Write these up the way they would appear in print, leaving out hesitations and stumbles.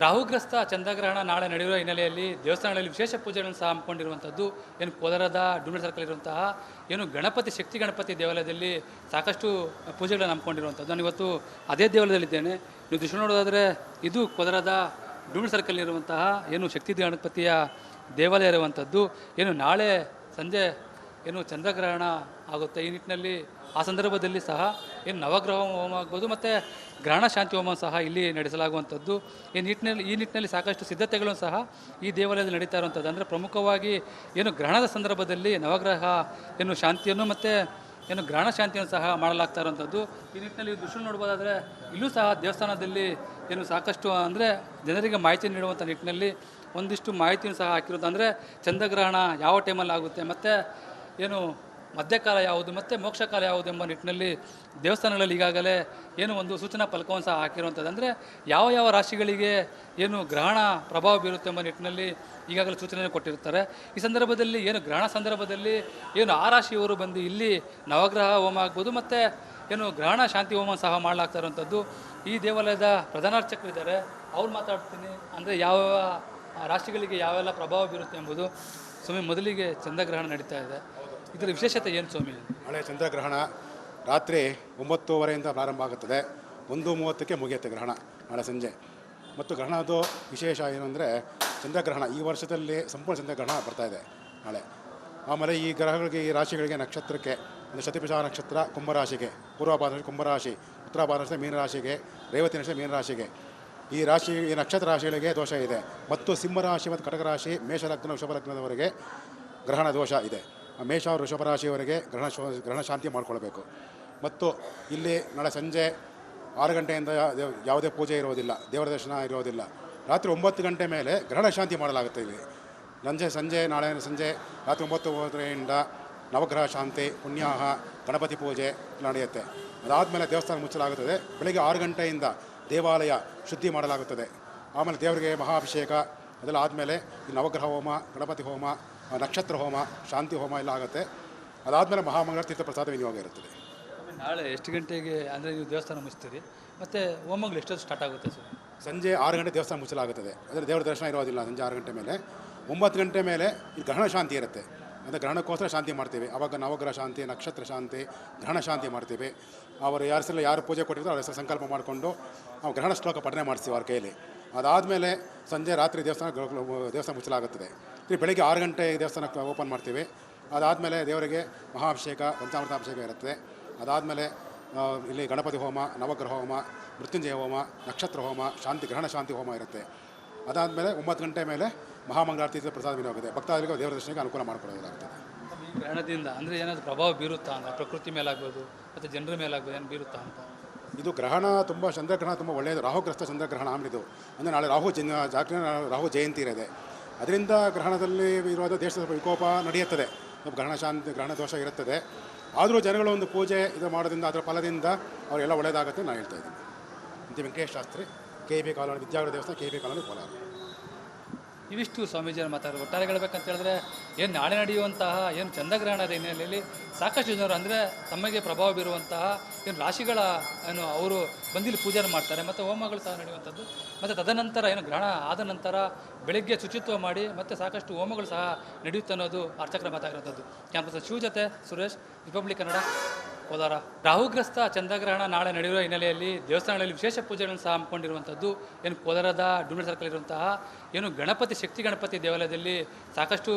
ರಾಹುಗ್ರಸ್ತ ಚಂದ್ರಗ್ರಹಣ ನಾಳೆ ನಡೆಯುವ ಹಿನ್ನೆಲೆಯಲ್ಲಿ ದೇವಸ್ಥಾನಗಳಲ್ಲಿ ವಿಶೇಷ ಪೂಜೆಗಳನ್ನು ಸಹ ಹಮ್ಮಿಕೊಂಡಿರುವಂಥದ್ದು. ಏನು ಕೋಲಾರದ ಡುಂಬಿ ಸರ್ಕಲ್ ಇರುವಂತಹ ಏನು ಗಣಪತಿ ಶಕ್ತಿ ಗಣಪತಿ ದೇವಾಲಯದಲ್ಲಿ ಸಾಕಷ್ಟು ಪೂಜೆಗಳನ್ನು ಹಮ್ಮಿಕೊಂಡಿರುವಂಥದ್ದು. ನಾನು ಇವತ್ತು ಅದೇ ದೇವಾಲಯದಲ್ಲಿದ್ದೇನೆ. ನೀವು ದೃಶ್ಯ ನೋಡೋದಾದರೆ ಇದು ಕೋಲಾರದ ಡುಂಬಿ ಸರ್ಕಲ್ ಇರುವಂತಹ ಏನು ಶಕ್ತಿ ಗಣಪತಿಯ ದೇವಾಲಯ ಇರುವಂಥದ್ದು. ಏನು ನಾಳೆ ಸಂಜೆ ಏನು ಚಂದ್ರಗ್ರಹಣ ಆಗುತ್ತೆ. ಈ ನಿಟ್ಟಿನಲ್ಲಿ ಆ ಸಂದರ್ಭದಲ್ಲಿ ಸಹ ಏನು ನವಗ್ರಹ ಹೋಮ ಆಗ್ಬೋದು ಮತ್ತು ಗ್ರಹಣ ಶಾಂತಿ ಹೋಮ ಸಹ ಇಲ್ಲಿ ನಡೆಸಲಾಗುವಂಥದ್ದು. ಈ ನಿಟ್ಟಿನಲ್ಲಿ ಸಾಕಷ್ಟು ಸಿದ್ಧತೆಗಳನ್ನು ಸಹ ಈ ದೇವಾಲಯದಲ್ಲಿ ನಡೀತಾ ಇರುವಂಥದ್ದು. ಅಂದರೆ ಪ್ರಮುಖವಾಗಿ ಏನು ಗ್ರಹಣದ ಸಂದರ್ಭದಲ್ಲಿ ನವಗ್ರಹ ಏನು ಶಾಂತಿಯನ್ನು ಮತ್ತು ಏನು ಗ್ರಹಣ ಶಾಂತಿಯನ್ನು ಸಹ ಮಾಡಲಾಗ್ತಾ ಇರುವಂಥದ್ದು. ಈ ನಿಟ್ಟಿನಲ್ಲಿ ದೃಶ್ಯ ನೋಡ್ಬೋದಾದರೆ ಇಲ್ಲೂ ಸಹ ದೇವಸ್ಥಾನದಲ್ಲಿ ಏನು ಸಾಕಷ್ಟು ಅಂದರೆ ಜನರಿಗೆ ಮಾಹಿತಿ ನೀಡುವಂಥ ನಿಟ್ಟಿನಲ್ಲಿ ಒಂದಿಷ್ಟು ಮಾಹಿತಿಯನ್ನು ಸಹ ಹಾಕಿರೋದು. ಅಂದರೆ ಚಂದ್ರಗ್ರಹಣ ಯಾವ ಟೈಮಲ್ಲಿ ಆಗುತ್ತೆ ಮತ್ತು ಏನು ಮಧ್ಯಕಾಲ ಯಾವುದು ಮತ್ತು ಮೋಕ್ಷಕಾಲ ಯಾವುದು ಎಂಬ ನಿಟ್ಟಿನಲ್ಲಿ ದೇವಸ್ಥಾನಗಳಲ್ಲಿ ಈಗಾಗಲೇ ಏನು ಒಂದು ಸೂಚನಾ ಫಲಕವನ್ನು ಸಹ ಹಾಕಿರುವಂಥದ್ದು. ಅಂದರೆ ಯಾವ ಯಾವ ರಾಶಿಗಳಿಗೆ ಏನು ಗ್ರಹಣ ಪ್ರಭಾವ ಬೀರುತ್ತೆ ಎಂಬ ನಿಟ್ಟಿನಲ್ಲಿ ಈಗಾಗಲೇ ಸೂಚನೆ ಕೊಟ್ಟಿರ್ತಾರೆ. ಈ ಸಂದರ್ಭದಲ್ಲಿ ಏನು ಗ್ರಹಣ ಸಂದರ್ಭದಲ್ಲಿ ಏನು ಆ ರಾಶಿಯವರು ಬಂದು ಇಲ್ಲಿ ನವಗ್ರಹ ಹೋಮ ಆಗ್ಬೋದು ಮತ್ತು ಏನು ಗ್ರಹಣ ಶಾಂತಿ ಹೋಮ ಸಹ ಮಾಡಲಾಗ್ತಾ ಇರುವಂಥದ್ದು. ಈ ದೇವಾಲಯದ ಪ್ರಧಾನ ಅರ್ಚಕರಿದ್ದಾರೆ, ಅವ್ರು ಮಾತಾಡ್ತೀನಿ. ಅಂದರೆ ಯಾವ ರಾಶಿಗಳಿಗೆ ಯಾವೆಲ್ಲ ಪ್ರಭಾವ ಬೀರುತ್ತೆ ಎಂಬುದು. ಸ್ವಾಮಿ, ಮೊದಲಿಗೆ ಚಂದ್ರಗ್ರಹಣ ನಡೀತಾ ಇದೆ, ಇದರ ವಿಶೇಷತೆ ಏನು ಸ್ವಾಮಿ? ನಾಳೆ ಚಂದ್ರಗ್ರಹಣ ರಾತ್ರಿ 9:30 ಪ್ರಾರಂಭ ಆಗುತ್ತದೆ. 1:30ಕ್ಕೆ ಮುಗಿಯುತ್ತೆ ಗ್ರಹಣ ನಾಳೆ ಸಂಜೆ. ಮತ್ತು ಗ್ರಹಣದ್ದು ವಿಶೇಷ ಏನು ಅಂದರೆ ಚಂದ್ರಗ್ರಹಣ ಈ ವರ್ಷದಲ್ಲಿ ಸಂಪೂರ್ಣ ಚಂದ್ರಗ್ರಹಣ ಬರ್ತಾಯಿದೆ ನಾಳೆ. ಆಮೇಲೆ ಈ ಗ್ರಹಗಳಿಗೆ ಈ ರಾಶಿಗಳಿಗೆ ನಕ್ಷತ್ರಕ್ಕೆ ಅಂದರೆ ಶತಭಿಷ ನಕ್ಷತ್ರ ಕುಂಭರಾಶಿಗೆ, ಪೂರ್ವಭಾದ್ರ ಕುಂಭರಾಶಿ, ಉತ್ತರಾಭಾದ್ರ ಮೀನರಾಶಿಗೆ, ರೇವತಿ ನಕ್ಷತ್ರ ಮೀನರಾಶಿಗೆ ಈ ನಕ್ಷತ್ರ ರಾಶಿಗಳಿಗೆ ದೋಷ ಇದೆ. ಮತ್ತು ಸಿಂಹರಾಶಿ ಮತ್ತು ಕಟಕರಾಶಿ, ಮೇಷಲಗ್ನ ವೃಷಭ ಲಗ್ನದವರೆಗೆ ಗ್ರಹಣ ದೋಷ ಇದೆ. ಮೇಷ ವೃಷಭ ರಾಶಿಯವರೆಗೆ ಗ್ರಹಣ ಶಾಂತಿ ಮಾಡಿಕೊಳ್ಬೇಕು. ಮತ್ತು ಇಲ್ಲಿ ನಾಳೆ ಸಂಜೆ 6 ಗಂಟೆಯಿಂದ ಯಾವುದೇ ಪೂಜೆ ಇರೋದಿಲ್ಲ, ದೇವರ ದರ್ಶನ ಇರೋದಿಲ್ಲ. ರಾತ್ರಿ 9 ಗಂಟೆ ಮೇಲೆ ಗ್ರಹಣ ಶಾಂತಿ ಮಾಡಲಾಗುತ್ತೆ. ಇಲ್ಲಿ ನಾಳೆ ಸಂಜೆ ರಾತ್ರಿ 9:30ರಿಂದ ನವಗ್ರಹ ಶಾಂತಿ, ಪುಣ್ಯಾಹ, ಗಣಪತಿ ಪೂಜೆ ನಡೆಯುತ್ತೆ. ಅದಾದಮೇಲೆ ದೇವಸ್ಥಾನ ಮುಚ್ಚಲಾಗುತ್ತದೆ. ಬೆಳಗ್ಗೆ 6 ಗಂಟೆಯಿಂದ ದೇವಾಲಯ ಶುದ್ಧಿ ಮಾಡಲಾಗುತ್ತದೆ. ಆಮೇಲೆ ದೇವರಿಗೆ ಮಹಾಭಿಷೇಕ ಅದೆಲ್ಲ ಆದಮೇಲೆ ಈ ನವಗ್ರಹ ಹೋಮ, ಗಣಪತಿ ಹೋಮ, ನಕ್ಷತ್ರ ಹೋಮ, ಶಾಂತಿ ಹೋಮ ಎಲ್ಲ ಆಗುತ್ತೆ. ಅದಾದಮೇಲೆ ಮಹಾಮಂಗಳ ತೀರ್ಥ ಪ್ರಸಾದ ವಿನಿಯೋಗ ಇರುತ್ತದೆ. ನಾಳೆ ಎಷ್ಟು ಗಂಟೆಗೆ ಅಂದರೆ ನೀವು ದೇವಸ್ಥಾನ ಮುಚ್ತೀರಿ ಮತ್ತು ಹೋಮಗಳು ಎಷ್ಟೊತ್ತು ಸ್ಟಾರ್ಟ್ ಆಗುತ್ತೆ ಸರ್? ಸಂಜೆ 6 ಗಂಟೆ ದೇವಸ್ಥಾನ ಮುಚ್ಚಲಾಗುತ್ತದೆ. ಅಂದರೆ ದೇವರ ದರ್ಶನ ಇರೋದಿಲ್ಲ ಸಂಜೆ 6 ಗಂಟೆ ಮೇಲೆ. 9 ಗಂಟೆ ಮೇಲೆ ಈ ಗ್ರಹಣ ಶಾಂತಿ ಇರುತ್ತೆ. ಅಂದರೆ ಗ್ರಹಣಕ್ಕೋಸ್ಕರ ಶಾಂತಿ ಮಾಡ್ತೀವಿ. ಆವಾಗ ನವಗ್ರಹ ಶಾಂತಿ, ನಕ್ಷತ್ರ ಶಾಂತಿ, ಗ್ರಹಣ ಶಾಂತಿ ಮಾಡ್ತೀವಿ. ಅವರು ಯಾರು ಪೂಜೆ ಕೊಟ್ಟಿರ್ತಾರೆ ಅವ್ರ ಹೆಸರು ಸಂಕಲ್ಪ ಮಾಡಿಕೊಂಡು ನಾವು ಗ್ರಹಣ ಶ್ಲೋಕ ಪಠನೆ ಮಾಡಿಸ್ತೀವಿ ಅವ್ರ ಕೈಯಲ್ಲಿ. ಅದಾದಮೇಲೆ ಸಂಜೆ ರಾತ್ರಿ ದೇವಸ್ಥಾನ ಮುಚ್ಚಲಾಗುತ್ತದೆ. ಬೆಳಗ್ಗೆ 6 ಗಂಟೆ ದೇವಸ್ಥಾನ ಓಪನ್ ಮಾಡ್ತೀವಿ. ಅದಾದಮೇಲೆ ದೇವರಿಗೆ ಮಹಾಭಿಷೇಕ, ಪಂಚಾಮೃತಾಭಿಷೇಕ ಇರುತ್ತೆ. ಅದಾದಮೇಲೆ ಇಲ್ಲಿ ಗಣಪತಿ ಹೋಮ, ನವಗ್ರಹ ಹೋಮ, ಮೃತ್ಯುಂಜಯ ಹೋಮ, ನಕ್ಷತ್ರ ಹೋಮ, ಗ್ರಹಣ ಶಾಂತಿ ಹೋಮ ಇರುತ್ತೆ. ಅದಾದಮೇಲೆ 9 ಗಂಟೆ ಮೇಲೆ ಮಹಾಮಂಗಳಾರತಿ ಪ್ರಸಾದ ವಿನಿಯೋಗ ಇದೆ. ಭಕ್ತಾದಿಗಳಿಗೆ ದೇವರ ದರ್ಶನಕ್ಕೆ ಅನುಕೂಲ ಮಾಡಿಕೊಡೋದಾಗ್ತದೆ. ಈ ಗ್ರಹಣದಿಂದ ಅಂದರೆ ಏನಾದರೂ ಪ್ರಭಾವ ಬೀರುತ್ತಾ ಅಂತ, ಪ್ರಕೃತಿ ಮೇಲಾಗ್ಬೋದು ಮತ್ತು ಜನರ ಮೇಲಾಗ್ಬೋದು, ಏನು ಬೀರುತ್ತಾ ಅಂತ? ಇದು ಗ್ರಹಣ ಚಂದ್ರಗ್ರಹಣ ತುಂಬ ಒಳ್ಳೆಯದು. ರಾಹುಗ್ರಸ್ತ ಚಂದ್ರಗ್ರಹಣ ಆಮಿದು. ಅಂದರೆ ನಾಳೆ ರಾಹು ಜಯಂತಿ ಇರೋದೆ. ಅದರಿಂದ ಗ್ರಹಣದಲ್ಲಿ ಇರುವಾಗ ದೇಶದ ವಿಕೋಪ ನಡೆಯುತ್ತದೆ. ಗ್ರಹಣ ದೋಷ ಇರುತ್ತದೆ. ಆದರೂ ಜನಗಳು ಒಂದು ಪೂಜೆ ಇದು ಮಾಡೋದ್ರಿಂದ ಅದರ ಫಲದಿಂದ ಅವರೆಲ್ಲ ಒಳ್ಳೆಯದಾಗುತ್ತೆ ನಾನು ಹೇಳ್ತಾ ಇದ್ದೀನಿ. ಇಂತಿ ವೆಂಕಟೇಶ ಶಾಸ್ತ್ರಿ, KP ಕಾಲೋನಿ, ವಿದ್ಯಾಗಢ ದೇವಸ್ಥಾನ, KP ಕಾಲೋನಿ, ಕೋಲಾರ. ಇವಿಷ್ಟು ಸ್ವಾಮೀಜಿಯನ್ನು ಮಾತಾಡೋದು. ಒಟ್ಟಾರೆ ಹೇಳ್ಬೇಕಂತ ಹೇಳಿದ್ರೆ ಏನು ನಾಳೆ ನಡೆಯುವಂತಹ ಏನು ಚಂದ್ರಗ್ರಹಣದ ಹಿನ್ನೆಲೆಯಲ್ಲಿ ಸಾಕಷ್ಟು ಜನರು ಅಂದರೆ ತಮಗೆ ಪ್ರಭಾವ ಬೀರುವಂತಹ ಏನು ರಾಶಿಗಳ ಏನು ಅವರು ಬಂದಿಲ್ಲಿ ಪೂಜೆಯನ್ನು ಮಾಡ್ತಾರೆ ಮತ್ತು ಹೋಮಗಳು ಸಹ ನಡೆಯುವಂಥದ್ದು. ಮತ್ತು ತದನಂತರ ಏನು ಗ್ರಹಣ ಆದ ನಂತರ ಬೆಳಗ್ಗೆ ಶುಚಿತ್ವ ಮಾಡಿ ಮತ್ತು ಸಾಕಷ್ಟು ಹೋಮಗಳು ಸಹ ನಡೆಯುತ್ತೆ ಅನ್ನೋದು ಅರ್ಚಕರ ಮಾತಾಗಿರುವಂಥದ್ದು. ಕ್ಯಾಂಪಸ್ ಶಿವ ಜೊತೆ ಸುರೇಶ್, ರಿಪಬ್ಲಿಕ್ ಕನ್ನಡ, ಕೋಲಾರ. ರಾಹುಗ್ರಸ್ತ ಚಂದ್ರಗ್ರಹಣ ನಾಳೆ ನಡೆಯುವ ಹಿನ್ನೆಲೆಯಲ್ಲಿ ದೇವಸ್ಥಾನಗಳಲ್ಲಿ ವಿಶೇಷ ಪೂಜೆಗಳನ್ನು ಸಹ ಹಮ್ಮಿಕೊಂಡಿರುವಂಥದ್ದು. ಏನು ಕೋಲಾರದ ಡುಂಬಿ ಸರ್ಕಲ್ ಇರುವಂತಹ ಏನು ಶಕ್ತಿ ಗಣಪತಿ ದೇವಾಲಯದಲ್ಲಿ ಸಾಕಷ್ಟು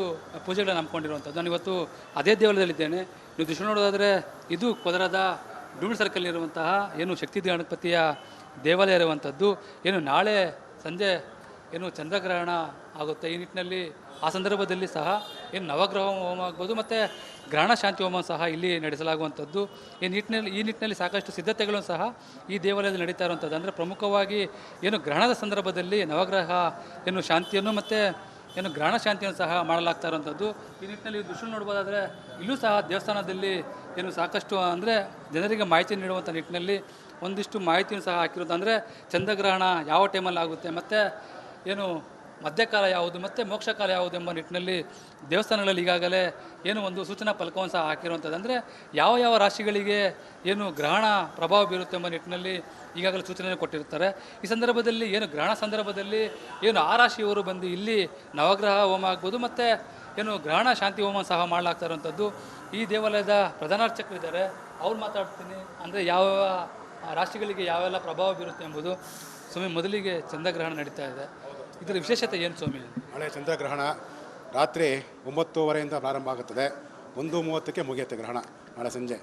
ಪೂಜೆಗಳನ್ನು ಹಮ್ಮಿಕೊಂಡಿರುವಂಥದ್ದು. ನಾನು ಇವತ್ತು ಅದೇ ದೇವಾಲಯದಲ್ಲಿದ್ದೇನೆ. ನೀವು ದೃಶ್ಯ ನೋಡೋದಾದರೆ ಇದು ಕೋಲಾರದ ಡುಂಬಿ ಸರ್ಕಲ್ ಇರುವಂತಹ ಏನು ಶಕ್ತಿ ಗಣಪತಿಯ ದೇವಾಲಯ ಇರುವಂಥದ್ದು. ಏನು ನಾಳೆ ಸಂಜೆ ಏನು ಚಂದ್ರಗ್ರಹಣ ಆಗುತ್ತೆ. ಈ ನಿಟ್ಟಿನಲ್ಲಿ ಆ ಸಂದರ್ಭದಲ್ಲಿ ಸಹ ಏನು ನವಗ್ರಹ ಹೋಮ ಆಗ್ಬೋದು ಮತ್ತು ಗ್ರಹಣ ಶಾಂತಿ ಹೋಮ ಸಹ ಇಲ್ಲಿ ನಡೆಸಲಾಗುವಂಥದ್ದು. ಈ ನಿಟ್ಟಿನಲ್ಲಿ ಸಾಕಷ್ಟು ಸಿದ್ಧತೆಗಳನ್ನು ಸಹ ಈ ದೇವಾಲಯದಲ್ಲಿ ನಡೀತಾ ಇರುವಂಥದ್ದು. ಅಂದರೆ ಪ್ರಮುಖವಾಗಿ ಏನು ಗ್ರಹಣದ ಸಂದರ್ಭದಲ್ಲಿ ನವಗ್ರಹ ಏನು ಶಾಂತಿಯನ್ನು ಮತ್ತು ಏನು ಗ್ರಹಣ ಶಾಂತಿಯನ್ನು ಸಹ ಮಾಡಲಾಗ್ತಾ ಇರುವಂಥದ್ದು. ಈ ನಿಟ್ಟಿನಲ್ಲಿ ದೃಶ್ಯ ನೋಡ್ಬೋದಾದರೆ ಇಲ್ಲೂ ಸಹ ದೇವಸ್ಥಾನದಲ್ಲಿ ಏನು ಸಾಕಷ್ಟು ಅಂದರೆ ಜನರಿಗೆ ಮಾಹಿತಿ ನೀಡುವಂಥ ನಿಟ್ಟಿನಲ್ಲಿ ಒಂದಿಷ್ಟು ಮಾಹಿತಿಯನ್ನು ಸಹ ಹಾಕಿರೋದು. ಅಂದರೆ ಚಂದ್ರಗ್ರಹಣ ಯಾವ ಟೈಮಲ್ಲಿ ಆಗುತ್ತೆ ಮತ್ತು ಏನು ಮಧ್ಯಕಾಲ ಯಾವುದು ಮತ್ತು ಮೋಕ್ಷಕಾಲ ಯಾವುದು ಎಂಬ ನಿಟ್ಟಿನಲ್ಲಿ ದೇವಸ್ಥಾನಗಳಲ್ಲಿ ಈಗಾಗಲೇ ಏನು ಒಂದು ಸೂಚನಾ ಫಲಕವನ್ನು ಸಹ ಹಾಕಿರುವಂಥದ್ದು. ಅಂದರೆ ಯಾವ ಯಾವ ರಾಶಿಗಳಿಗೆ ಏನು ಗ್ರಹಣ ಪ್ರಭಾವ ಬೀರುತ್ತೆ ಎಂಬ ನಿಟ್ಟಿನಲ್ಲಿ ಈಗಾಗಲೇ ಸೂಚನೆ ಕೊಟ್ಟಿರ್ತಾರೆ. ಈ ಸಂದರ್ಭದಲ್ಲಿ ಏನು ಗ್ರಹಣ ಸಂದರ್ಭದಲ್ಲಿ ಏನು ಆ ರಾಶಿಯವರು ಬಂದು ಇಲ್ಲಿ ನವಗ್ರಹ ಹೋಮ ಆಗ್ಬೋದು ಮತ್ತು ಏನು ಗ್ರಹಣ ಶಾಂತಿ ಹೋಮ ಸಹ ಮಾಡಲಾಗ್ತಾ ಇರುವಂಥದ್ದು. ಈ ದೇವಾಲಯದ ಪ್ರಧಾನಾರ್ಚಕರಿದ್ದಾರೆ, ಅವ್ರು ಮಾತಾಡ್ತೀನಿ. ಅಂದರೆ ಯಾವ ರಾಶಿಗಳಿಗೆ ಯಾವೆಲ್ಲ ಪ್ರಭಾವ ಬೀರುತ್ತೆ ಎಂಬುದು. ಸ್ವಾಮಿ, ಮೊದಲಿಗೆ ಚಂದ್ರಗ್ರಹಣ ನಡೀತಾ ಇದೆ, ಇದರ ವಿಶೇಷತೆ ಏನು ಸ್ವಾಮಿ? ನಾಳೆ ಚಂದ್ರಗ್ರಹಣ ರಾತ್ರಿ 9:30 ಪ್ರಾರಂಭ ಆಗುತ್ತದೆ, 1:30ಕ್ಕೆ ಮುಗಿಯುತ್ತೆ ಗ್ರಹಣ ನಾಳೆ ಸಂಜೆ.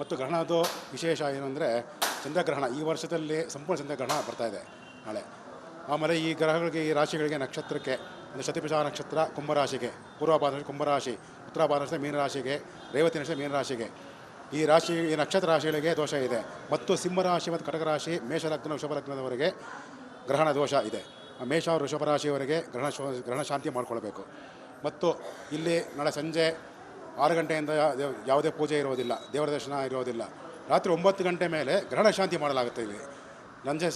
ಮತ್ತು ಗ್ರಹಣದ್ದು ವಿಶೇಷ ಏನು ಅಂದರೆ ಚಂದ್ರಗ್ರಹಣ ಈ ವರ್ಷದಲ್ಲಿ ಸಂಪೂರ್ಣ ಚಂದ್ರಗ್ರಹಣ ಬರ್ತಾಯಿದೆ ನಾಳೆ. ಆಮೇಲೆ ಈ ಗ್ರಹಗಳಿಗೆ, ಈ ರಾಶಿಗಳಿಗೆ, ನಕ್ಷತ್ರಕ್ಕೆ ಅಂದರೆ ಶತಭಿಷ ನಕ್ಷತ್ರ ಕುಂಭರಾಶಿಗೆ, ಪೂರ್ವಭಾದ್ರ ಕುಂಭರಾಶಿ, ಉತ್ತರಭಾದ್ರ ಮೀನರಾಶಿಗೆ, ರೇವತಿ ನಕ್ಷತ್ರ ಮೀನರಾಶಿಗೆ, ಈ ನಕ್ಷತ್ರ ರಾಶಿಗಳಿಗೆ ದೋಷ ಇದೆ. ಮತ್ತು ಸಿಂಹರಾಶಿ ಮತ್ತು ಕಟಕ ರಾಶಿ, ಮೇಷಲಗ್ನ ವೃಷಭ ಲಗ್ನದವರೆಗೆ ಗ್ರಹಣ ದೋಷ ಇದೆ. ಮೇಷ ವೃಷಭ ರಾಶಿಯವರೆಗೆ ಗ್ರಹಣ ಶಾಂತಿ ಮಾಡಿಕೊಳ್ಬೇಕು. ಮತ್ತು ಇಲ್ಲಿ ನಾಳೆ ಸಂಜೆ 6 ಗಂಟೆಯಿಂದ ಯಾವುದೇ ಪೂಜೆ ಇರೋದಿಲ್ಲ, ದೇವರ ದರ್ಶನ ಇರೋದಿಲ್ಲ. ರಾತ್ರಿ 9 ಗಂಟೆ ಮೇಲೆ ಗ್ರಹಣ ಶಾಂತಿ ಮಾಡಲಾಗುತ್ತೆ. ಇಲ್ಲಿ ನಾಳೆ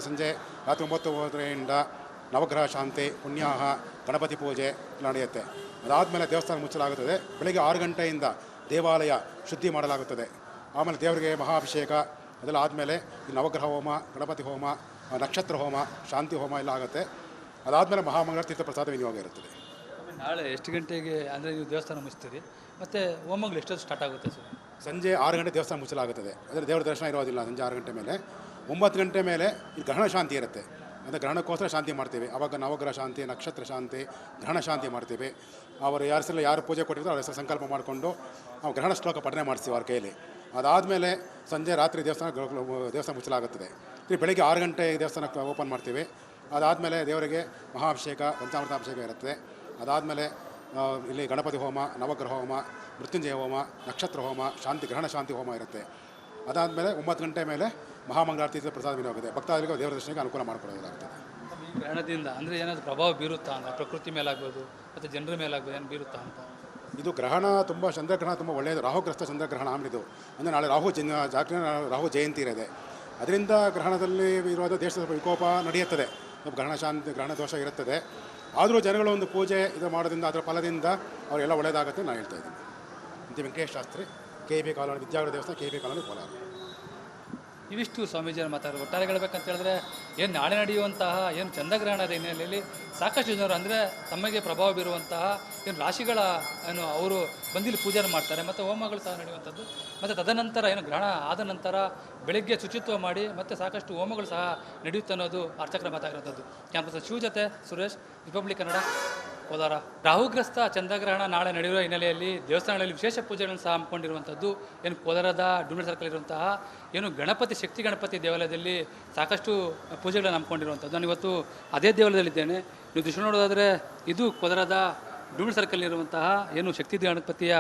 ಸಂಜೆ ರಾತ್ರಿ 9:30ರಿಂದ ನವಗ್ರಹ ಶಾಂತಿ, ಪುಣ್ಯಾಹ, ಗಣಪತಿ ಪೂಜೆ ನಡೆಯುತ್ತೆ. ಅದಾದಮೇಲೆ ದೇವಸ್ಥಾನ ಮುಚ್ಚಲಾಗುತ್ತದೆ. ಬೆಳಗ್ಗೆ 6 ಗಂಟೆಯಿಂದ ದೇವಾಲಯ ಶುದ್ಧಿ ಮಾಡಲಾಗುತ್ತದೆ. ಆಮೇಲೆ ದೇವರಿಗೆ ಮಹಾಭಿಷೇಕ ಅದೆಲ್ಲ ಆದಮೇಲೆ ಈ ನವಗ್ರಹ ಹೋಮ, ಗಣಪತಿ ಹೋಮ, ನಕ್ಷತ್ರ ಹೋಮ, ಶಾಂತಿ ಹೋಮ ಎಲ್ಲ ಆಗುತ್ತೆ. ಅದಾದಮೇಲೆ ಮಹಾಮಂಗಳ ತೀರ್ಥ ಪ್ರಸಾದ ವಿನಿಯೋಗ ಇರುತ್ತದೆ. ನಾಳೆ ಎಷ್ಟು ಗಂಟೆಗೆ ಅಂದರೆ ನೀವು ದೇವಸ್ಥಾನ ಮುಚ್ತೀರಿ ಮತ್ತು ಹೋಮಗಳು ಎಷ್ಟೊತ್ತು ಸ್ಟಾರ್ಟ್ ಆಗುತ್ತೆ ಸರ್? ಸಂಜೆ 6 ಗಂಟೆ ದೇವಸ್ಥಾನ ಮುಚ್ಚಲಾಗುತ್ತದೆ. ಅಂದರೆ ದೇವರ ದರ್ಶನ ಇರೋದಿಲ್ಲ ಸಂಜೆ 6 ಗಂಟೆ ಮೇಲೆ. 9 ಗಂಟೆ ಮೇಲೆ ಈ ಗ್ರಹಣ ಶಾಂತಿ ಇರುತ್ತೆ. ಅಂದರೆ ಗ್ರಹಣಕ್ಕೋಸ್ಕರ ಶಾಂತಿ ಮಾಡ್ತೀವಿ. ಆವಾಗ ನವಗ್ರಹ ಶಾಂತಿ, ನಕ್ಷತ್ರ ಶಾಂತಿ, ಗ್ರಹಣ ಶಾಂತಿ ಮಾಡ್ತೀವಿ. ಅವರು ಯಾರು ಪೂಜೆ ಕೊಟ್ಟಿರ್ತಾರೆ ಅವ್ರ ಹೆಸರು ಸಂಕಲ್ಪ ಮಾಡಿಕೊಂಡು ನಾವು ಗ್ರಹಣ ಶ್ಲೋಕ ಪಠನೆ ಮಾಡಿಸ್ತೀವಿ ಅವ್ರ ಕೈಯಲ್ಲಿ. ಅದಾದಮೇಲೆ ರಾತ್ರಿ ದೇವಸ್ಥಾನ ಮುಚ್ಚಲಾಗುತ್ತದೆ. ಬೆಳಗ್ಗೆ 6 ಗಂಟೆ ದೇವಸ್ಥಾನ ಓಪನ್ ಮಾಡ್ತೀವಿ. ಅದಾದಮೇಲೆ ದೇವರಿಗೆ ಮಹಾಭಿಷೇಕ, ಪಂಚಾಮೃತಾಭಿಷೇಕ ಇರುತ್ತೆ. ಅದಾದಮೇಲೆ ಇಲ್ಲಿ ಗಣಪತಿ ಹೋಮ, ನವಗ್ರಹ ಹೋಮ, ಮೃತ್ಯುಂಜಯ ಹೋಮ, ನಕ್ಷತ್ರ ಹೋಮ, ಗ್ರಹಣ ಶಾಂತಿ ಹೋಮ ಇರುತ್ತೆ. ಅದಾದಮೇಲೆ 9 ಗಂಟೆ ಮೇಲೆ ಮಹಾಮಂಗಳಾರತಿ ಪ್ರಸಾದ ವಿನಿಯೋಗ ಭಕ್ತಾದಿಗಳಿಗೆ ದೇವರ ದರ್ಶನಕ್ಕೆ ಅನುಕೂಲ ಮಾಡಿಕೊಡೋದಾಗ್ತದೆ. ಈ ಗ್ರಹಣದಿಂದ ಅಂದರೆ ಏನಾದರೂ ಪ್ರಭಾವ ಬೀರುತ್ತಾ ಅಂತ, ಪ್ರಕೃತಿ ಮೇಲಾಗ್ಬೋದು ಮತ್ತು ಜನರ ಮೇಲಾಗ್ಬೋದು, ಏನು ಬೀರುತ್ತಾ ಅಂತ? ಇದು ಗ್ರಹಣ ಚಂದ್ರಗ್ರಹಣ ತುಂಬ ಒಳ್ಳೆಯದು. ರಾಹುಗ್ರಸ್ತ ಚಂದ್ರಗ್ರಹಣ ಇದು. ಅಂದರೆ ನಾಳೆ ರಾಹು ಜಯಂತಿ ಇರೋದೆ. ಅದರಿಂದ ಗ್ರಹಣದಲ್ಲಿ ಇರುವುದು ದೇಶದ ವಿಕೋಪ ನಡೆಯುತ್ತದೆ. ಗ್ರಹಣ ದೋಷ ಇರುತ್ತದೆ. ಆದರೂ ಜನಗಳು ಒಂದು ಪೂಜೆ ಇದು ಮಾಡೋದ್ರಿಂದ ಅದರ ಫಲದಿಂದ ಅವರೆಲ್ಲ ಒಳ್ಳೆಯದಾಗುತ್ತೆ ನಾನು ಹೇಳ್ತಾ ಇದ್ದೀನಿ. ಇಂತಿ ವೆಂಕಟೇಶ್ ಶಾಸ್ತ್ರಿ, KB ಕಾಲೋನಿ, ವಿದ್ಯಾಗಢ ದೇವಸ್ಥಾನ, KB ಕಾಲೋನಿ, ಕೋಲಾರ. ಇವಿಷ್ಟು ಸ್ವಾಮೀಜಿಯನ್ನು ಮಾತಾಡೋದು. ಒಟ್ಟಾರೆ ಹೇಳ್ಬೇಕಂತ ಹೇಳಿದ್ರೆ ಏನು ನಾಳೆ ನಡೆಯುವಂತಹ ಏನು ಚಂದ್ರಗ್ರಹಣದ ಹಿನ್ನೆಲೆಯಲ್ಲಿ ಸಾಕಷ್ಟು ಜನರು ಅಂದರೆ ತಮಗೆ ಪ್ರಭಾವ ಬೀರುವಂತಹ ಏನು ರಾಶಿಗಳ ಏನು ಅವರು ಬಂದಿಲ್ಲಿ ಪೂಜೆ ಮಾಡ್ತಾರೆ ಮತ್ತು ಹೋಮಗಳು ಸಹ ನಡೆಯುವಂಥದ್ದು. ಮತ್ತು ತದನಂತರ ಏನು ಗ್ರಹಣ ಆದ ನಂತರ ಬೆಳಗ್ಗೆ ಶುಚಿತ್ವ ಮಾಡಿ ಮತ್ತು ಸಾಕಷ್ಟು ಹೋಮಗಳು ಸಹ ನಡೆಯುತ್ತೆ ಅನ್ನೋದು ಅರ್ಚಕರ ಮಾತಾಗಿರುವಂಥದ್ದು. ಕ್ಯಾಂಪಸ್ ಶಿವ ಜೊತೆ ಸುರೇಶ್, ರಿಪಬ್ಲಿಕ್ ಕನ್ನಡ, ಕೋಲಾರ. ರಾಹುಗ್ರಸ್ತ ಚಂದ್ರಗ್ರಹಣ ನಾಳೆ ನಡೆಯುವ ಹಿನ್ನೆಲೆಯಲ್ಲಿ ದೇವಸ್ಥಾನಗಳಲ್ಲಿ ವಿಶೇಷ ಪೂಜೆಗಳನ್ನು ಸಹ ಹಮ್ಮಿಕೊಂಡಿರುವಂಥದ್ದು. ಏನು ಕೋಲಾರದ ಡುಂಬಿ ಸರ್ಕಲ್ ಇರುವಂತಹ ಏನು ಶಕ್ತಿ ಗಣಪತಿ ದೇವಾಲಯದಲ್ಲಿ ಸಾಕಷ್ಟು ಪೂಜೆಗಳನ್ನು ಹಮ್ಮಿಕೊಂಡಿರುವಂಥದ್ದು. ನಾನು ಇವತ್ತು ಅದೇ ದೇವಾಲಯದಲ್ಲಿದ್ದೇನೆ. ನೀವು ದೃಶ್ಯ ನೋಡೋದಾದರೆ ಇದು ಕೋಲಾರದ ಡುಂಬಿ ಸರ್ಕಲ್ ಇರುವಂತಹ ಏನು ಶಕ್ತಿ ಗಣಪತಿಯ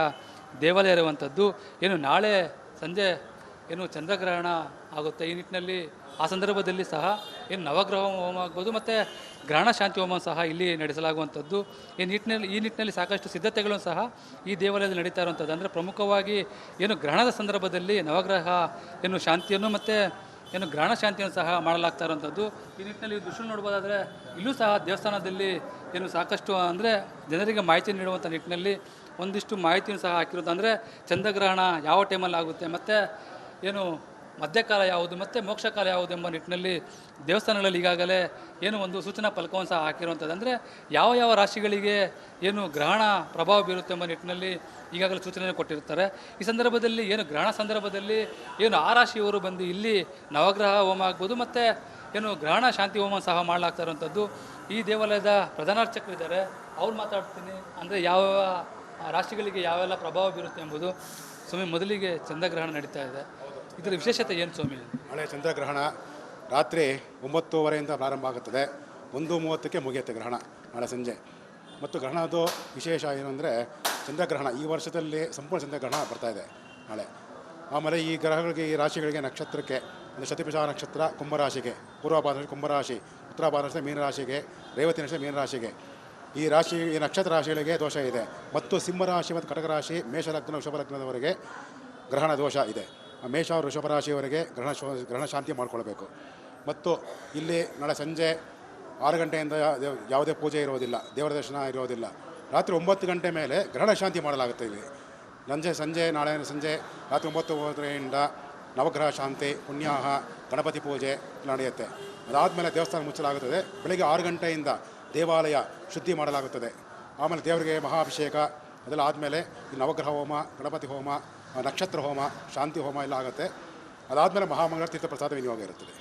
ದೇವಾಲಯ ಇರುವಂಥದ್ದು. ಏನು ನಾಳೆ ಸಂಜೆ ಏನು ಚಂದ್ರಗ್ರಹಣ ಆಗುತ್ತೆ. ಈ ನಿಟ್ಟಿನಲ್ಲಿ ಆ ಸಂದರ್ಭದಲ್ಲಿ ಸಹ ಏನು ನವಗ್ರಹ ಹೋಮ ಆಗ್ಬೋದು ಮತ್ತು ಗ್ರಹಣ ಶಾಂತಿ ಹೋಮ ಸಹ ಇಲ್ಲಿ ನಡೆಸಲಾಗುವಂಥದ್ದು. ಈ ನಿಟ್ಟಿನಲ್ಲಿ ಸಾಕಷ್ಟು ಸಿದ್ಧತೆಗಳು ಸಹ ಈ ದೇವಾಲಯದಲ್ಲಿ ನಡೀತಾ ಇರುವಂಥದ್ದು. ಅಂದರೆ ಪ್ರಮುಖವಾಗಿ ಏನು ಗ್ರಹಣದ ಸಂದರ್ಭದಲ್ಲಿ ನವಗ್ರಹ ಏನು ಶಾಂತಿಯನ್ನು ಮತ್ತು ಏನು ಗ್ರಹಣ ಶಾಂತಿಯನ್ನು ಸಹ ಮಾಡಲಾಗ್ತಾ ಇರುವಂಥದ್ದು. ಈ ನಿಟ್ಟಿನಲ್ಲಿ ದೃಶ್ಯ ನೋಡ್ಬೋದಾದರೆ ಇಲ್ಲೂ ಸಹ ದೇವಸ್ಥಾನದಲ್ಲಿ ಏನು ಸಾಕಷ್ಟು ಅಂದರೆ ಜನರಿಗೆ ಮಾಹಿತಿ ನೀಡುವಂಥ ನಿಟ್ಟಿನಲ್ಲಿ ಒಂದಿಷ್ಟು ಮಾಹಿತಿಯನ್ನು ಸಹ ಹಾಕಿರೋದು. ಅಂದರೆ ಚಂದ್ರಗ್ರಹಣ ಯಾವ ಟೈಮಲ್ಲಿ ಆಗುತ್ತೆ ಮತ್ತು ಏನು ಮಧ್ಯಕಾಲ ಯಾವುದು ಮತ್ತು ಮೋಕ್ಷಕಾಲ ಯಾವುದು ಎಂಬ ನಿಟ್ಟಿನಲ್ಲಿ ದೇವಸ್ಥಾನಗಳಲ್ಲಿ ಈಗಾಗಲೇ ಏನು ಒಂದು ಸೂಚನಾ ಫಲಕವನ್ನು ಸಹ ಹಾಕಿರುವಂಥದ್ದು. ಅಂದರೆ ಯಾವ ಯಾವ ರಾಶಿಗಳಿಗೆ ಏನು ಗ್ರಹಣ ಪ್ರಭಾವ ಬೀರುತ್ತೆ ಎಂಬ ನಿಟ್ಟಿನಲ್ಲಿ ಈಗಾಗಲೇ ಸೂಚನೆ ಕೊಟ್ಟಿರ್ತಾರೆ. ಈ ಸಂದರ್ಭದಲ್ಲಿ ಏನು ಗ್ರಹಣ ಸಂದರ್ಭದಲ್ಲಿ ಏನು ಆ ರಾಶಿಯವರು ಬಂದು ಇಲ್ಲಿ ನವಗ್ರಹ ಹೋಮ ಆಗ್ಬೋದು ಮತ್ತು ಏನು ಗ್ರಹಣ ಶಾಂತಿ ಹೋಮ ಸಹ ಮಾಡಲಾಗ್ತಾ ಇರುವಂಥದ್ದು. ಈ ದೇವಾಲಯದ ಪ್ರಧಾನಾರ್ಚಕರಿದ್ದಾರೆ, ಅವ್ರು ಮಾತಾಡ್ತೀನಿ. ಅಂದರೆ ಯಾವ ರಾಶಿಗಳಿಗೆ ಯಾವೆಲ್ಲ ಪ್ರಭಾವ ಬೀರುತ್ತೆ ಎಂಬುದು. ಸ್ವಾಮಿ, ಮೊದಲಿಗೆ ಚಂದ್ರಗ್ರಹಣ ನಡೀತಾ ಇದೆ, ಇದರ ವಿಶೇಷತೆ ಏನು ಸ್ವಾಮಿ? ನಾಳೆ ಚಂದ್ರಗ್ರಹಣ ರಾತ್ರಿ 9:30 ಪ್ರಾರಂಭ ಆಗುತ್ತದೆ, 1:30ಕ್ಕೆ ಮುಗಿಯುತ್ತೆ ಗ್ರಹಣ ನಾಳೆ ಸಂಜೆ. ಮತ್ತು ಗ್ರಹಣದ್ದು ವಿಶೇಷ ಏನು ಅಂದರೆ ಚಂದ್ರಗ್ರಹಣ ಈ ವರ್ಷದಲ್ಲಿ ಸಂಪೂರ್ಣ ಚಂದ್ರಗ್ರಹಣ ಬರ್ತಾಯಿದೆ ನಾಳೆ. ಆಮೇಲೆ ಈ ಗ್ರಹಗಳಿಗೆ, ಈ ರಾಶಿಗಳಿಗೆ, ನಕ್ಷತ್ರಕ್ಕೆ ಅಂದರೆ ಶತಭಿಷ ನಕ್ಷತ್ರ ಕುಂಭರಾಶಿಗೆ, ಪೂರ್ವಭಾದ್ರ ಕುಂಭರಾಶಿ, ಉತ್ತರಭಾದ್ರ ಮೀನರಾಶಿಗೆ, ರೇವತಿ ನಕ್ಷತ್ರ ಮೀನರಾಶಿಗೆ, ಈ ನಕ್ಷತ್ರ ರಾಶಿಗಳಿಗೆ ದೋಷ ಇದೆ. ಮತ್ತು ಸಿಂಹರಾಶಿ ಮತ್ತು ಕಟಕ ರಾಶಿ, ಮೇಷಲಗ್ನ ವೃಷಭ ಲಗ್ನದವರೆಗೆ ಗ್ರಹಣ ದೋಷ ಇದೆ. ಮೇಷ ವೃಷಭ ರಾಶಿಯವರೆಗೆ ಗ್ರಹಣ ಶಾಂತಿ ಮಾಡಿಕೊಳ್ಬೇಕು. ಮತ್ತು ಇಲ್ಲಿ ನಾಳೆ ಸಂಜೆ 6 ಗಂಟೆಯಿಂದ ಯಾವುದೇ ಪೂಜೆ ಇರೋದಿಲ್ಲ, ದೇವರ ದರ್ಶನ ಇರೋದಿಲ್ಲ. ರಾತ್ರಿ 9 ಗಂಟೆ ಮೇಲೆ ಗ್ರಹಣ ಶಾಂತಿ ಮಾಡಲಾಗುತ್ತೆ ಇಲ್ಲಿ. ನಾಳೆ ಸಂಜೆ ರಾತ್ರಿ 9:30ರಿಂದ ನವಗ್ರಹ ಶಾಂತಿ, ಪುಣ್ಯಾಹ, ಗಣಪತಿ ಪೂಜೆ ನಡೆಯುತ್ತೆ. ಅದಾದಮೇಲೆ ದೇವಸ್ಥಾನ ಮುಚ್ಚಲಾಗುತ್ತದೆ. ಬೆಳಗ್ಗೆ 6 ಗಂಟೆಯಿಂದ ದೇವಾಲಯ ಶುದ್ಧಿ ಮಾಡಲಾಗುತ್ತದೆ. ಆಮೇಲೆ ದೇವರಿಗೆ ಮಹಾಭಿಷೇಕ ಅದೆಲ್ಲ ಆದಮೇಲೆ ಈ ನವಗ್ರಹ ಹೋಮ, ಗಣಪತಿ ಹೋಮ, ನಕ್ಷತ್ರ ಹೋಮ, ಶಾಂತಿ ಹೋಮ ಎಲ್ಲ ಆಗುತ್ತೆ. ಅದಾದಮೇಲೆ ಮಹಾಮಂಗಳ ತೀರ್ಥ ಪ್ರಸಾದ ವಿನಿಯೋಗ ಇರುತ್ತದೆ.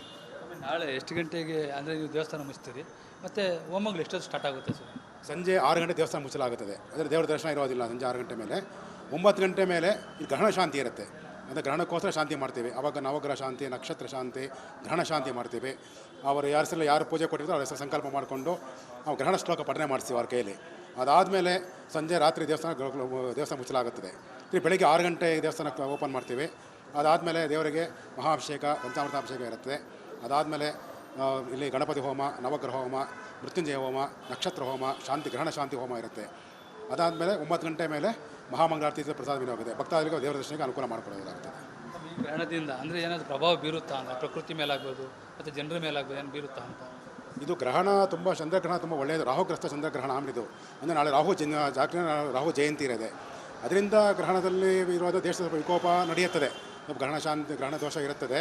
ನಾಳೆ ಎಷ್ಟು ಗಂಟೆಗೆ ಅಂದರೆ ನೀವು ದೇವಸ್ಥಾನ ಮುಚ್ತೀರಿ, ಮತ್ತು ಹೋಮಗಳು ಎಷ್ಟೊತ್ತು ಸ್ಟಾರ್ಟ್ ಆಗುತ್ತೆ ಸರ್? ಸಂಜೆ 6 ಗಂಟೆ ದೇವಸ್ಥಾನ ಮುಚ್ಚಲಾಗುತ್ತದೆ. ಅಂದರೆ ದೇವರ ದರ್ಶನ ಇರೋದಿಲ್ಲ ಸಂಜೆ 6 ಗಂಟೆ ಮೇಲೆ. 9 ಗಂಟೆ ಮೇಲೆ ಈ ಗ್ರಹಣ ಶಾಂತಿ ಇರುತ್ತೆ. ಅಂದರೆ ಗ್ರಹಣಕ್ಕೋಸ್ಕರ ಶಾಂತಿ ಮಾಡ್ತೀವಿ. ಆವಾಗ ನವಗ್ರಹ ಶಾಂತಿ, ನಕ್ಷತ್ರ ಶಾಂತಿ, ಗ್ರಹಣ ಶಾಂತಿ ಮಾಡ್ತೀವಿ. ಅವರು ಯಾರು ಪೂಜೆ ಕೊಟ್ಟಿರ್ತಾರೆ ಅವ್ರ ಹೆಸರು ಸಂಕಲ್ಪ ಮಾಡಿಕೊಂಡು ನಾವು ಗ್ರಹಣ ಶ್ಲೋಕ ಪಠನೆ ಮಾಡಿಸ್ತೀವಿ ಅವ್ರ ಕೈಯಲ್ಲಿ. ಅದಾದಮೇಲೆ ರಾತ್ರಿ ದೇವಸ್ಥಾನ ಮುಚ್ಚಲಾಗುತ್ತದೆ. ಬೆಳಗ್ಗೆ 6 ಗಂಟೆ ದೇವಸ್ಥಾನ ಓಪನ್ ಮಾಡ್ತೀವಿ. ಅದಾದಮೇಲೆ ದೇವರಿಗೆ ಮಹಾಭಿಷೇಕ, ಪಂಚಾಮೃತಾಭಿಷೇಕ ಇರುತ್ತೆ. ಅದಾದಮೇಲೆ ಇಲ್ಲಿ ಗಣಪತಿ ಹೋಮ, ನವಗ್ರಹ ಹೋಮ, ಮೃತ್ಯುಂಜಯ ಹೋಮ, ನಕ್ಷತ್ರ ಹೋಮ, ಗ್ರಹಣ ಶಾಂತಿ ಹೋಮ ಇರುತ್ತೆ. ಅದಾದಮೇಲೆ 9 ಗಂಟೆ ಮೇಲೆ ಮಹಾಮಂಗಳಾರತಿ ಪ್ರಸಾದ ವಿನಿಯೋಗ ಭಕ್ತಾದಿಗಳಿಗೆ ದೇವರ ದರ್ಶನಕ್ಕೆ ಅನುಕೂಲ ಮಾಡಿಕೊಡೋದಾಗ್ತದೆ. ಈ ಗ್ರಹಣದಿಂದ ಅಂದರೆ ಏನಾದರೂ ಪ್ರಭಾವ ಬೀರುತ್ತಾ ಅಂತ, ಪ್ರಕೃತಿ ಮೇಲಾಗ್ಬೋದು ಮತ್ತು ಜನರ ಮೇಲಾಗ್ಬೋದು, ಏನು ಬೀರುತ್ತಾ ಅಂತ? ಇದು ಗ್ರಹಣ ಚಂದ್ರಗ್ರಹಣ ತುಂಬ ಒಳ್ಳೆಯದು. ರಾಹುಗ್ರಸ್ತ ಚಂದ್ರಗ್ರಹಣ ಆಮಿದು. ಅಂದರೆ ನಾಳೆ ರಾಹು ಜಯಂತಿ ಇರೋದೆ. ಅದರಿಂದ ಗ್ರಹಣದಲ್ಲಿ ಇರುವಾಗ ದೇಶದ ವಿಕೋಪ ನಡೆಯುತ್ತದೆ. ಗ್ರಹಣ ದೋಷ ಇರುತ್ತದೆ.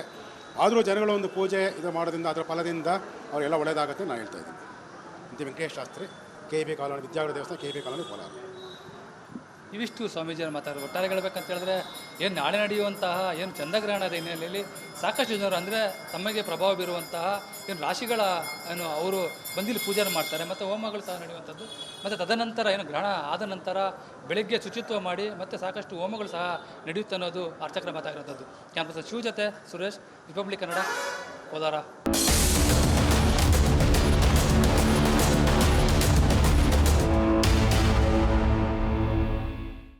ಆದರೂ ಜನಗಳು ಒಂದು ಪೂಜೆ ಇದು ಮಾಡೋದ್ರಿಂದ ಅದರ ಫಲದಿಂದ ಅವರೆಲ್ಲ ಒಳ್ಳೆಯದಾಗುತ್ತೆ ನಾನು ಹೇಳ್ತಾ ಇದ್ದೀನಿ. ಇಂತಿ ವೆಂಕಟೇಶ್ ಶಾಸ್ತ್ರಿ, KB ಕಾಲೋನಿ, ವಿದ್ಯಾಗಢ ದೇವಸ್ಥಾನ, KB ಕಾಲೋನಿ, ಕೋಲಾರ. ಇವಿಷ್ಟು ಸ್ವಾಮೀಜಿಯವರು ಮಾತಾಡೋದು. ಒಟ್ಟಾರೆ ಹೇಳ್ಬೇಕಂತ ಹೇಳಿದ್ರೆ ಏನು ನಾಳೆ ನಡೆಯುವಂತಹ ಏನು ಚಂದ್ರಗ್ರಹಣದ ಹಿನ್ನೆಲೆಯಲ್ಲಿ ಸಾಕಷ್ಟು ಜನರು ಅಂದರೆ ತಮಗೆ ಪ್ರಭಾವ ಬೀರುವಂತಹ ಏನು ರಾಶಿಗಳ ಅವರು ಬಂದಿಲ್ಲಿ ಪೂಜೆ ಮಾಡ್ತಾರೆ ಮತ್ತು ಹೋಮಗಳು ಸಹ ನಡೆಯುವಂಥದ್ದು. ಮತ್ತು ತದನಂತರ ಗ್ರಹಣ ಆದ ನಂತರ ಬೆಳಗ್ಗೆ ಶುಚಿತ್ವ ಮಾಡಿ ಮತ್ತು ಸಾಕಷ್ಟು ಹೋಮಗಳು ಸಹ ನಡೆಯುತ್ತೆ ಅನ್ನೋದು ಅರ್ಚಕರ ಮಾತಾಗಿರುವಂಥದ್ದು. ಕ್ಯಾಂಪಸ್ ಶಿವ ಜೊತೆ ಸುರೇಶ್, ರಿಪಬ್ಲಿಕ್ ಕನ್ನಡ, ಕೋಲಾರ.